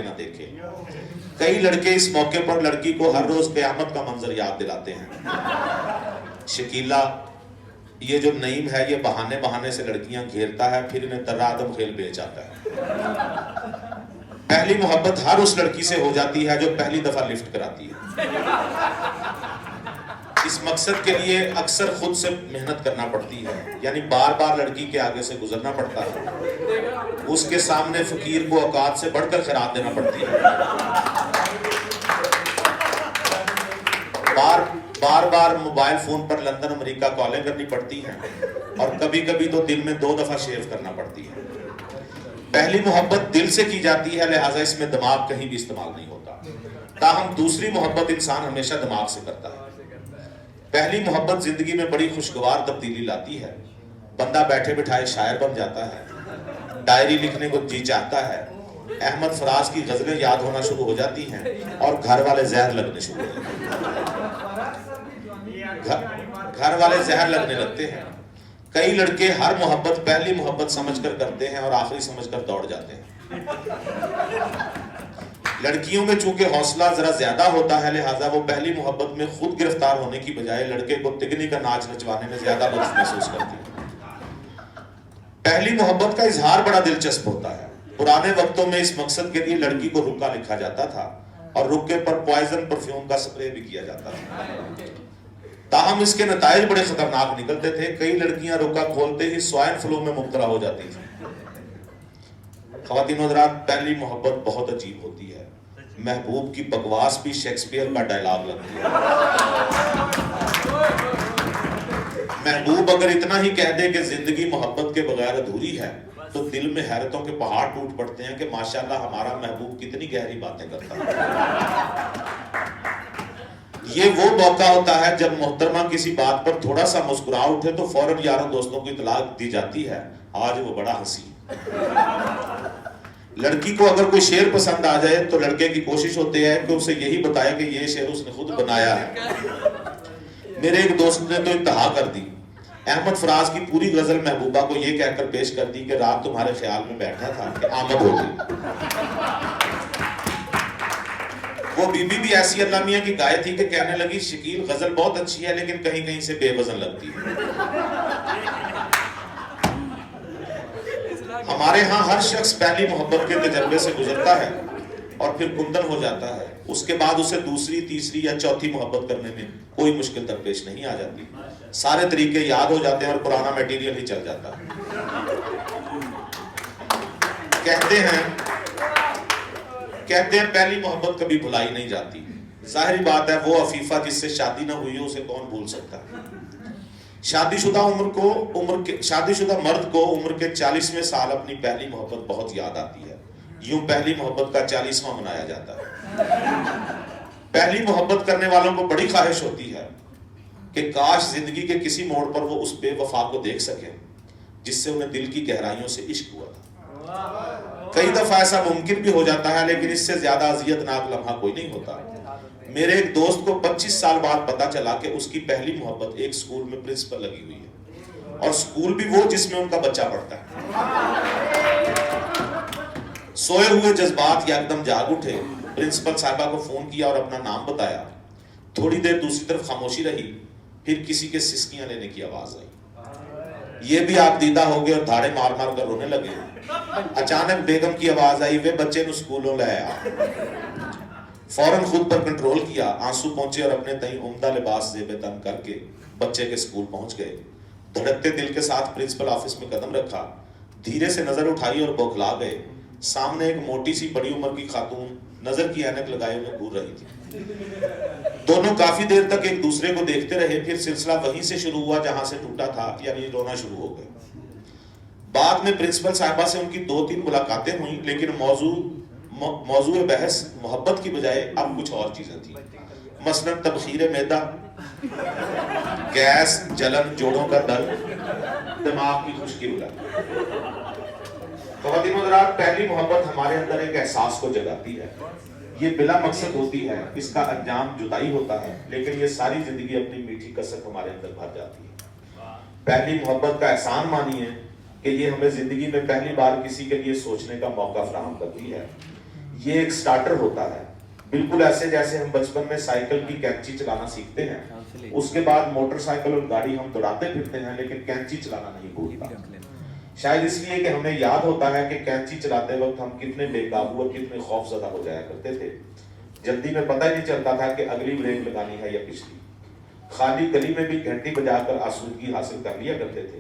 کے نہ دیکھے. کئی لڑکے اس موقع پر لڑکی کو ہر روز قیامت کا منظر یاد دلاتے ہیں. شکیلا یہ جو نعیم ہے یہ بہانے بہانے سے لڑکیاں گھیرتا ہے پھر انہیں درہ آدم خیل بیچ آتا ہے. پہلی محبت ہر اس لڑکی سے ہو جاتی ہے جو پہلی دفعہ لفٹ کراتی ہے. اس مقصد کے لیے اکثر خود سے محنت کرنا پڑتی ہے, یعنی بار بار لڑکی کے آگے سے گزرنا پڑتا ہے, اس کے سامنے فقیر کو اوقات سے بڑھ کر خیرات دینا پڑتی ہے, بار بار موبائل فون پر لندن امریکہ کالیں کرنی پڑتی ہیں, اور کبھی کبھی تو دن میں 2 دفعہ شیو کرنا پڑتی ہے. پہلی محبت دل سے کی جاتی ہے, لہٰذا اس میں دماغ کہیں بھی استعمال نہیں ہوتا. تاہم دوسری محبت انسان ہمیشہ دماغ سے کرتا ہے. پہلی محبت زندگی میں بڑی خوشگوار تبدیلی لاتی ہے. بندہ بیٹھے بٹھائے شاعر بن جاتا ہے, ڈائری لکھنے کو جی چاہتا ہے, احمد فراز کی غزلیں یاد ہونا شروع ہو جاتی ہیں, اور گھر والے زہر لگنے شروع ہو جاتے ہیں. گھر والے زہر لگنے لگتے ہیں. کئی لڑکے ہر محبت پہلی محبت سمجھ کر کرتے ہیں اور آخری سمجھ کر دوڑ جاتے ہیں. لڑکیوں میں چونکہ حوصلہ ذرا زیادہ ہوتا ہے, لہٰذا وہ پہلی محبت میں خود گرفتار ہونے کی بجائے لڑکے کو تگنی کا ناچ نچوانے میں زیادہ لطف محسوس کرتی ہے. پہلی محبت کا اظہار بڑا دلچسپ ہوتا ہے. پرانے وقتوں میں اس مقصد کے لیے لڑکی کو رکا لکھا جاتا تھا, اور رکے پر پوائزن پرفیوم کا سپرے بھی کیا جاتا تھا. تاہم اس کے نتائج بڑے خطرناک نکلتے تھے. کئی لڑکیاں رکا کھولتے ہی سوائن فلو میں مبتلا ہو جاتی تھیں. خواتین و حضرات, پہلی محبت بہت عجیب ہوتی ہے. محبوب کی بکواس بھی شیکسپیئر کا ڈائلاگ لگتی ہے. محبوب اگر اتنا ہی کہہ دے کہ زندگی محبت کے بغیر ادھوری ہے, تو دل میں حیرتوں کے پہاڑ ٹوٹ پڑتے ہیں کہ ماشاءاللہ ہمارا محبوب کتنی گہری باتیں کرتا ہے. یہ وہ موقع ہوتا ہے جب محترمہ کسی بات پر تھوڑا سا مسکرا اٹھے تو فوراً یاروں دوستوں کو اطلاع دی جاتی ہے, آج وہ بڑا ہنسی. لڑکی کو اگر کوئی شعر پسند آ جائے تو لڑکے کی کوشش ہوتی ہے کہ اسے یہی بتائے کہ یہ شعر اس نے خود بنایا ہے. میرے ایک دوست نے تو انتہا کر دی. احمد فراز کی پوری غزل محبوبہ کو یہ کہہ کر پیش کر دی کہ رات تمہارے خیال میں بیٹھا تھا کہ آمد ہوگی. وہ بی بی بھی ایسی اللہ میاں کی گائے تھی کہ کہنے لگی شکیل غزل بہت اچھی ہے لیکن کہیں کہیں سے بے وزن لگتی ہے. ہمارے ہاں ہر شخص پہلی محبت کے تجربے سے گزرتا ہے اور پھر کندن ہو جاتا ہے. اس کے بعد اسے دوسری, تیسری یا چوتھی محبت کرنے میں کوئی مشکل درپیش نہیں آ جاتی. سارے طریقے یاد ہو جاتے ہیں اور پرانا میٹیریل ہی چل جاتا ہے. کہتے ہیں پہلی محبت کبھی بھلائی نہیں جاتی. ظاہری بات ہے, وہ عفیفہ جس سے شادی نہ ہوئی اسے کون بھول سکتا ہے. شادی شدہ مرد کو عمر کے 40ویں سال اپنی پہلی محبت بہت یاد آتی ہے. یوں پہلی محبت کا 40واں منایا جاتا ہے. پہلی محبت کرنے والوں کو بڑی خواہش ہوتی ہے کہ کاش زندگی کے کسی موڑ پر وہ اس بے وفا کو دیکھ سکیں جس سے انہیں دل کی گہرائیوں سے عشق ہوا تھا. کئی دفعہ ایسا ممکن بھی ہو جاتا ہے, لیکن اس سے زیادہ اذیتناک لمحہ کوئی نہیں ہوتا. میرے ایک دوست کو 25 سال بعد پتا چلا کہ اس کی پہلی محبت ایک سکول میں پرنسپل لگی ہوئی ہے, اور سکول بھی وہ جس میں ان کا بچہ پڑھتا ہے. سوئے ہوئے جذبات یکدم جاگ اٹھے. پرنسپل صاحبہ کو فون کیا اور اپنا نام بتایا. تھوڑی دیر دوسری طرف خاموشی رہی, پھر کسی کے سسکیاں لینے کی آواز آئی. یہ بھی آپ دیدہ ہو گئے اور دھاڑے مار مار کر رونے لگے. اچانک بیگم کی آواز آئی, وہ بچے نو سکولوں لے آیا. فوراً خود پر کنٹرول کیا, آنسو پہنچے اور اپنے تئیں عمدہ لباس زیب تن کر کے بچے کے سکول پہنچ گئے. دھڑکتے دل کے ساتھ پرنسپل آفس میں قدم رکھا. دھیرے سے نظر اٹھائی اور بوکھلا گئے. سامنے ایک موٹی سی بڑی عمر کی خاتون نظر کی اینک لگائے ہوئے گھور رہی تھی. دونوں کافی دیر تک ایک دوسرے کو دیکھتے رہے. پھر سلسلہ وہیں سے شروع ہوا جہاں سے ٹوٹا تھا, یعنی رونا شروع ہو گئے. بعد میں پرنسپل صاحبہ سے ان کی 2-3 ملاقاتیں ہوئیں, لیکن موضوع بحث محبت کی بجائے اب کچھ اور چیزیں تھیں. مثلا تبخیر معدہ, گیس, جلن, جوڑوں کا درد, دماغ کی خشکی وغیرہ. خواتین و حضرات, پہلی محبت ہمارے اندر ایک احساس کو جگاتی ہے. یہ بلا مقصد ہوتی ہے, اس کا انجام جدائی ہوتا ہے, لیکن یہ ساری زندگی اپنی میٹھی کثرت ہمارے اندر بھر جاتی ہے. پہلی محبت کا احسان مانیے کہ یہ ہمیں زندگی میں پہلی بار کسی کے لیے سوچنے کا موقع فراہم کرتی ہے. یہ ایک سٹارٹر ہوتا ہے، بالکل ایسے جیسے ہم بچپن میں سائیکل کی کینچی چلانا سیکھتے ہیں، اس کے بعد موٹر سائیکل اور گاڑی ہم دوڑاتے پھرتے ہیں لیکن کینچی چلانا نہیں بھولتا۔ شاید اس لیے کہ ہمیں یاد ہوتا ہے کہ کینچی چلاتے وقت ہم کتنے بے قابو اور کتنے خوف زدہ ہو جایا کرتے تھے، جلدی میں پتہ ہی نہیں چلتا تھا کہ اگلی بریک لگانی ہے یا پچھلی، خالی گلی میں بھی گھنٹی بجا کر آسودگی حاصل کر لیا کرتے تھے۔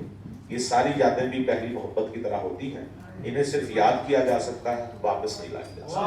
یہ ساری یادیں بھی پہلی محبت کی طرح ہوتی ہیں، انہیں صرف یاد کیا جا سکتا ہے، واپس نہیں لایا جا سکتا۔